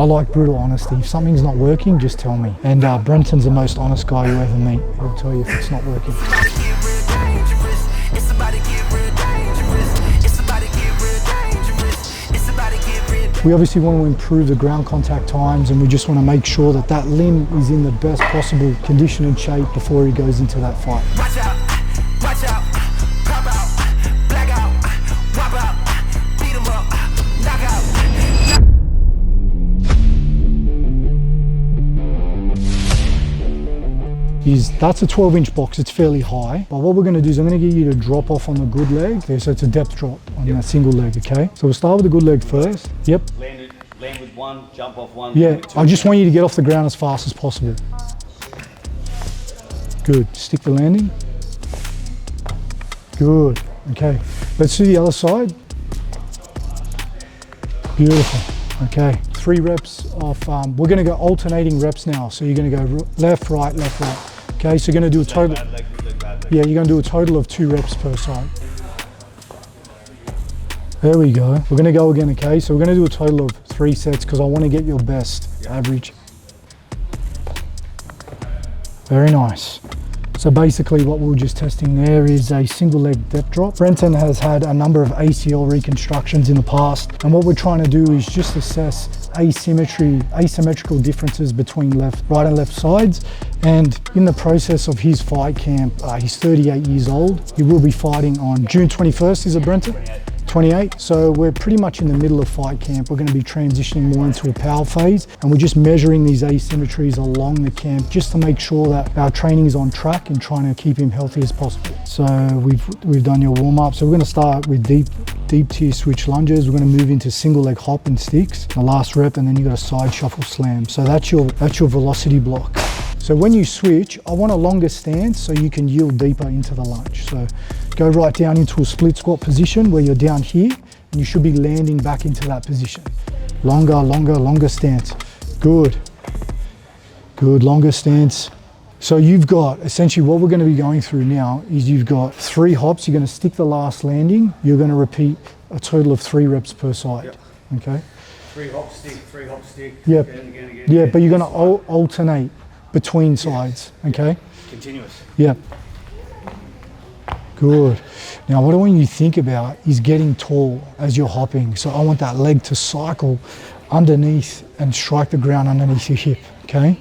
I like brutal honesty. If something's not working, just tell me. And Brenton's the most honest guy you ever meet. He'll tell you if it's not working. We obviously want to improve the ground contact times, and we just want to make sure that that limb is in the best possible condition and shape before he goes into that fight. Watch out, pop out, black out, wop out, beat him up, knock out. That's a 12-inch box, it's fairly high. But what we're going to do is I'm going to get you to drop off on the good leg. Okay, so it's a depth drop on that single leg, okay? So we'll start with the good leg first. Yep. Land with one, jump off one. Yeah, I just want you to get off the ground as fast as possible. Good, stick the landing. Good, okay. Let's do the other side. Beautiful, okay. 3 reps of, we're gonna go alternating reps now. So you're gonna go left, right, left, right. Okay, so you're gonna do a total, yeah, you're gonna do a total of 2 reps per side. There we go. We're gonna go again, okay? So we're gonna do a total of 3 sets because I wanna get your best average. Very nice. So basically what we were just testing there is a single leg depth drop. Brenton has had a number of ACL reconstructions in the past, and what we're trying to do is just assess asymmetrical differences between right and left sides. And in the process of his fight camp, he's 38 years old. He will be fighting on June 21st, is it Brenton? 28. So we're pretty much in the middle of fight camp. We're going to be transitioning more into a power phase, and we're just measuring these asymmetries along the camp just to make sure that our training is on track and trying to keep him healthy as possible. So we've done your warm up. So we're going to start with deep tier switch lunges. We're going to move into single leg hop and sticks, the last rep, and then you got a side shuffle slam. So that's your velocity block. So when you switch, I want a longer stance so you can yield deeper into the lunge. So go right down into a split squat position where you're down here, and you should be landing back into that position. Longer stance. Good, longer stance. So you've got, essentially what we're going to be going through now is you've got 3 hops. You're going to stick the last landing. You're going to repeat a total of 3 reps per side. Yep. Okay? 3 hop stick. Yep. Again. Yeah, but you're going to alternate between sides, okay? Continuous. Yep. Good. Now what I want you to think about is getting tall as you're hopping. So I want that leg to cycle underneath and strike the ground underneath your hip, okay?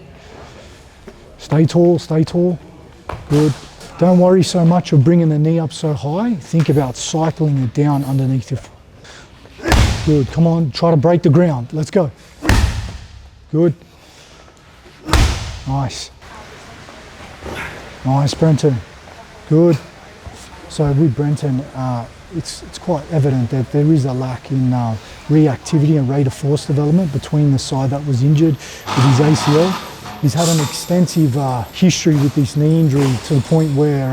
Stay tall. Good. Don't worry so much of bringing the knee up so high. Think about cycling it down underneath your foot. Good, come on, try to break the ground. Let's go. Good. Nice, Brenton. Good. So with Brenton, it's quite evident that there is a lack in reactivity and rate of force development between the side that was injured with his ACL. He's had an extensive history with this knee injury to the point where,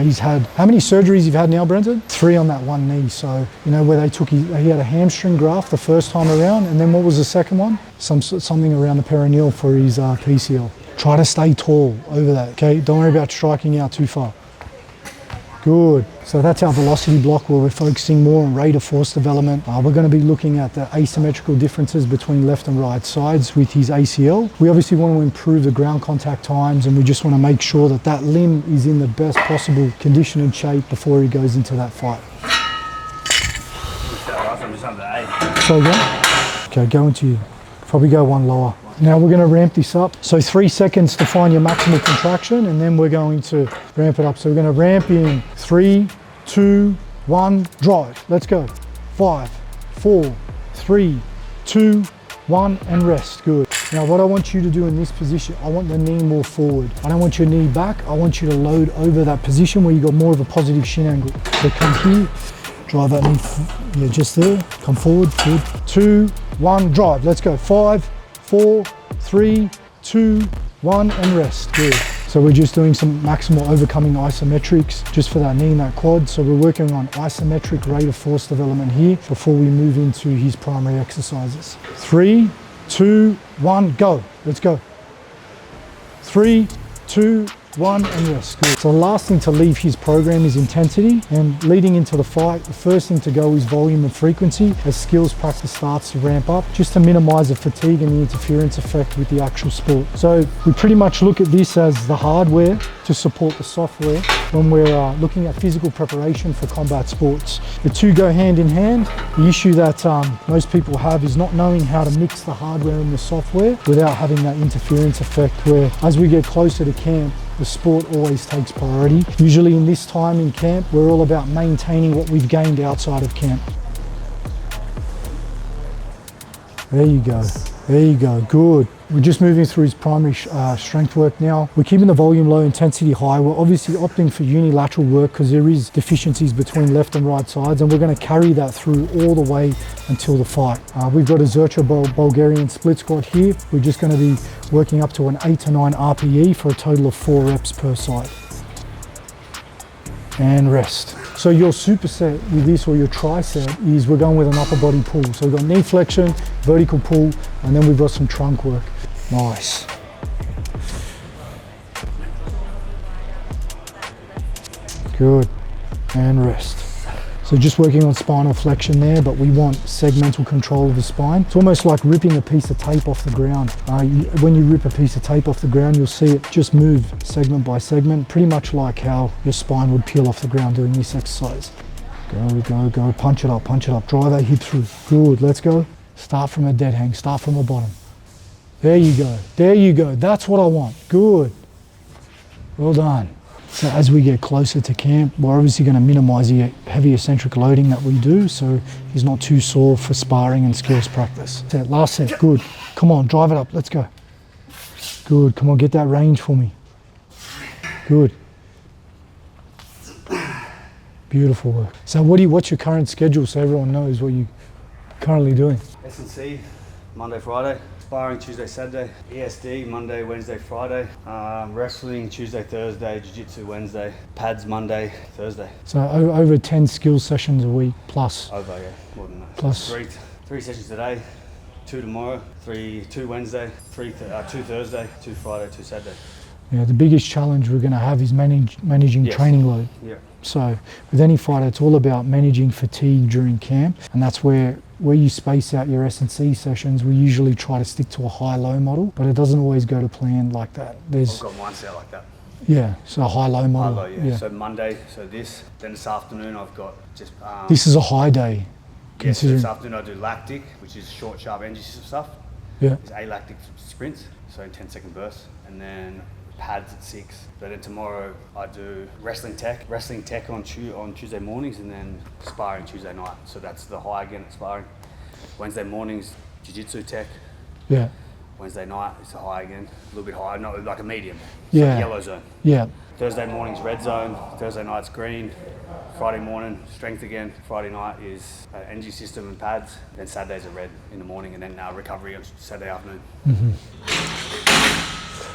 he's had, how many surgeries you've had now, Brenton? 3 on that one knee. So, where they took, he had a hamstring graft the first time around, and then what was the second one? Something around the perineal for his PCL. Try to stay tall over that, okay? Don't worry about striking out too far. Good. So that's our velocity block where we're focusing more on rate of force development. We're going to be looking at the asymmetrical differences between left and right sides with his ACL. We obviously want to improve the ground contact times, and we just want to make sure that that limb is in the best possible condition and shape before he goes into that fight. So again? Okay, go into, probably go one lower. Now we're going to ramp this up. So 3 seconds to find your maximal contraction, and then we're going to ramp it up. So we're going to ramp in 3, 2, 1, drive. Let's go. 5, 4, 3, 2, 1, and rest. Good. Now what I want you to do in this position, I want the knee more forward. I don't want your knee back. I want you to load over that position where you got more of a positive shin angle. So come here, drive that knee, yeah, just there. Come forward, good. 2, 1, drive. Let's go. 5, 4, 3, 2, 1, and rest. Good. So we're just doing some maximal overcoming isometrics just for that knee and that quad. So we're working on isometric rate of force development here before we move into his primary exercises. 3, 2, 1, go. Let's go. 3, 2, one, and rest. Good. So the last thing to leave his program is intensity, and leading into the fight, the first thing to go is volume and frequency as skills practice starts to ramp up, just to minimize the fatigue and the interference effect with the actual sport. So we pretty much look at this as the hardware to support the software when we're looking at physical preparation for combat sports. The two go hand in hand. The issue that most people have is not knowing how to mix the hardware and the software without having that interference effect, where as we get closer to camp, the sport always takes priority. Usually in this time in camp, we're all about maintaining what we've gained outside of camp. There you go. There you go. Good. We're just moving through his primary strength work now. We're keeping the volume low, intensity high. We're obviously opting for unilateral work because there is deficiencies between left and right sides, and we're going to carry that through all the way until the fight. We've got a Zercher Bulgarian split squat here. We're just going to be working up to an 8 to 9 RPE for a total of 4 reps per side. And rest. So your superset with this, or your tricep, is we're going with an upper body pull. So we've got knee flexion, vertical pull, and then we've got some trunk work. Nice. Good. And rest. So just working on spinal flexion there, but we want segmental control of the spine. It's almost like ripping a piece of tape off the ground. When you rip a piece of tape off the ground, you'll see it just move segment by segment, pretty much like how your spine would peel off the ground doing this exercise. Go, go, go, punch it up, drive that hip through. Good, let's go. Start from a dead hang, start from the bottom. There you go, there you go. That's what I want, good. Well done. So as we get closer to camp, we're obviously going to minimize the heavy eccentric loading that we do, so he's not too sore for sparring and skills practice. Set, last set, good. Come on, drive it up, let's go. Good, come on, get that range for me. Good. Beautiful work. So what's your current schedule so everyone knows what you're currently doing? S&C, Monday, Friday. Sparring Tuesday, Saturday. ESD, Monday, Wednesday, Friday. Wrestling Tuesday, Thursday. Jiu-Jitsu Wednesday. Pads Monday, Thursday. So over 10 skill sessions a week plus? Over, yeah, more than that. Plus? Three sessions today, 2 tomorrow, 2 Wednesday, 2 Thursday, 2 Friday, 2 Saturday. Yeah, the biggest challenge we're going to have is managing Yes. training load. Yeah. So with any fighter, it's all about managing fatigue during camp, and that's where you space out your S&C sessions. We usually try to stick to a high-low model, but it doesn't always go to plan like that. I've got mine set like that. Yeah, so a high-low model. High-low, yeah. So Monday, then this afternoon I've got just... This is a high day, yeah, so considering. this afternoon I do lactic, which is short, sharp energy stuff. Yeah. It's alactic sprints, so in 10-second bursts, and then pads at 6. But then tomorrow I do wrestling tech on Tuesday mornings, and then sparring Tuesday night. So that's the high again at sparring. Wednesday mornings, jiu-jitsu tech. Yeah. Wednesday night, it's a high again, a little bit higher, not like a medium. Yeah. So yellow zone. Yeah. Thursday morning's red zone, Thursday night's green. Friday morning, strength again. Friday night is energy system and pads. Then Saturdays are red in the morning, and then recovery on Saturday afternoon.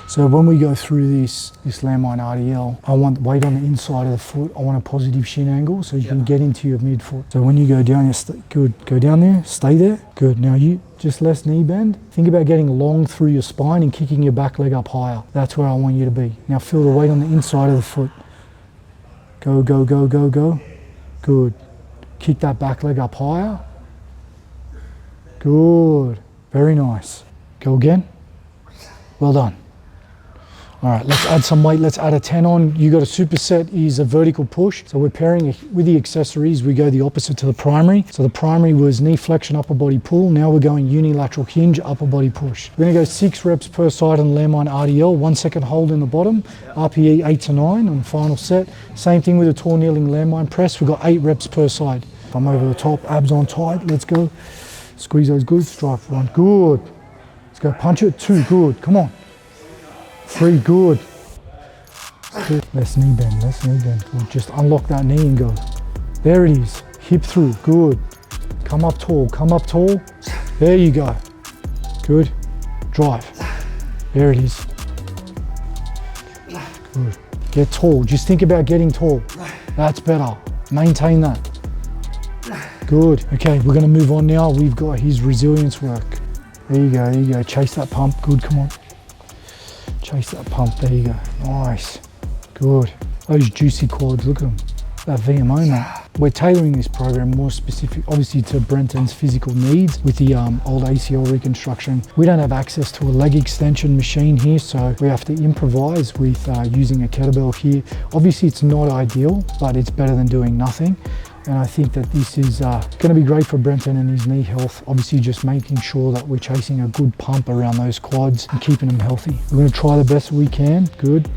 So when we go through this landmine RDL, I want weight on the inside of the foot. I want a positive shin angle so you can get into your midfoot. So when you go down, good. Go down there, stay there. Good. Now you just less knee bend. Think about getting long through your spine and kicking your back leg up higher. That's where I want you to be. Now feel the weight on the inside of the foot. Go, go, go, go, go. Good. Kick that back leg up higher. Good. Very nice. Go again. Well done. All right, let's add some weight. Let's add a 10 on. You got a superset is a vertical push. So we're pairing it with the accessories. We go the opposite to the primary. So the primary was knee flexion, upper body pull. Now we're going unilateral hinge, upper body push. We're gonna go 6 reps per side on landmine RDL, 1 second hold in the bottom, RPE 8 to 9 on the final set. Same thing with a tall kneeling landmine press. We've got 8 reps per side. I'm over the top, abs on tight, let's go. Squeeze those glutes, drive 1, good. Let's go, punch it, 2, good, come on. 3, good. Less knee bend, good. Just unlock that knee and go. There it is, hip through, good. Come up tall, There you go, good. Drive, there it is. Good, get tall, just think about getting tall. That's better, maintain that. Good, okay, we're gonna move on now. We've got his resilience work. There you go, chase that pump, good, come on. Chase that pump, there you go. Nice, good. Those juicy quads, look at them. That VMO, mate. We're tailoring this program more specific, obviously, to Brenton's physical needs with the old ACL reconstruction. We don't have access to a leg extension machine here, so we have to improvise with using a kettlebell here. Obviously, it's not ideal, but it's better than doing nothing. And I think that this is going to be great for Brenton and his knee health. Obviously, just making sure that we're chasing a good pump around those quads and keeping them healthy. We're going to try the best we can. Good.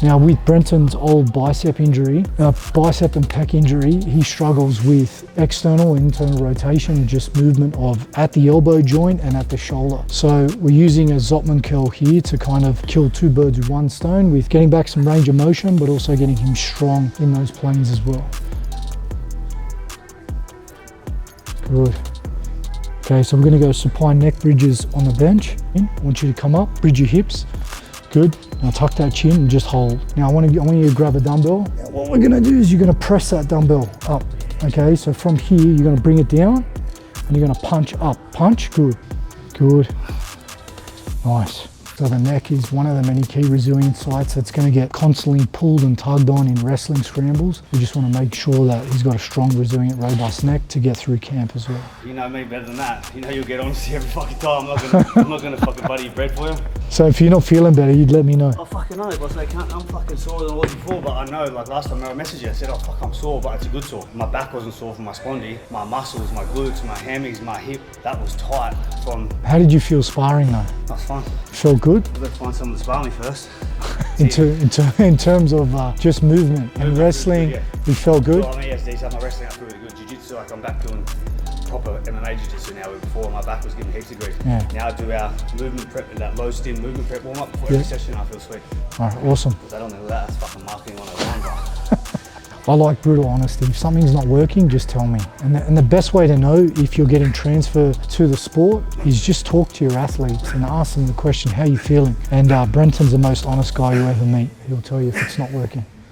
Now, with Brenton's old bicep injury, bicep and pec injury, he struggles with external and internal rotation, just movement of at the elbow joint and at the shoulder. So we're using a Zottman curl here to kind of kill two birds with one stone, with getting back some range of motion, but also getting him strong in those planes as well. Good. Okay, so we're going to go supine neck bridges on the bench. I want you to come up, bridge your hips. Good. Now tuck that chin and just hold. Now I want you to grab a dumbbell. Now what we're going to do is you're going to press that dumbbell up. Okay, so from here you're going to bring it down and you're going to punch up. Punch. Good. Good. Nice. So the neck is one of the many key resilience sites that's going to get constantly pulled and tugged on in wrestling scrambles. We just want to make sure that he's got a strong, resilient, robust neck to get through camp as well. You know me better than that. You know you'll get honesty every fucking time. I'm not gonna fucking buddy your bread for you. So if you're not feeling better, you'd let me know. I fucking know, but I'm fucking sore than I was before, but I know, like last time I messaged you, I said, oh fuck, I'm sore, but it's a good sore. My back wasn't sore from my spondy, my muscles, my glutes, my hammies, my hip, that was tight from... How did you feel sparring though? That's fine. Felt good? I've got to find someone to spar me first. In terms of just movement and wrestling, yeah. you felt good? Well, I mean, yes, these are my wrestling, I feel really good. Jiu-jitsu, like I'm back doing proper MMA jiu-jitsu now. Before my back was giving heaps of grief. Yeah. Now I do our movement prep, that low stim movement prep warm up before every session. I feel sweet. All right, awesome. Because I don't know that, that's fucking marketing 101, bro. I like brutal honesty. If something's not working, just tell me. And the best way to know if you're getting transferred to the sport is just talk to your athletes and ask them the question, how are you feeling? And Brenton's the most honest guy you ever meet. He'll tell you if it's not working.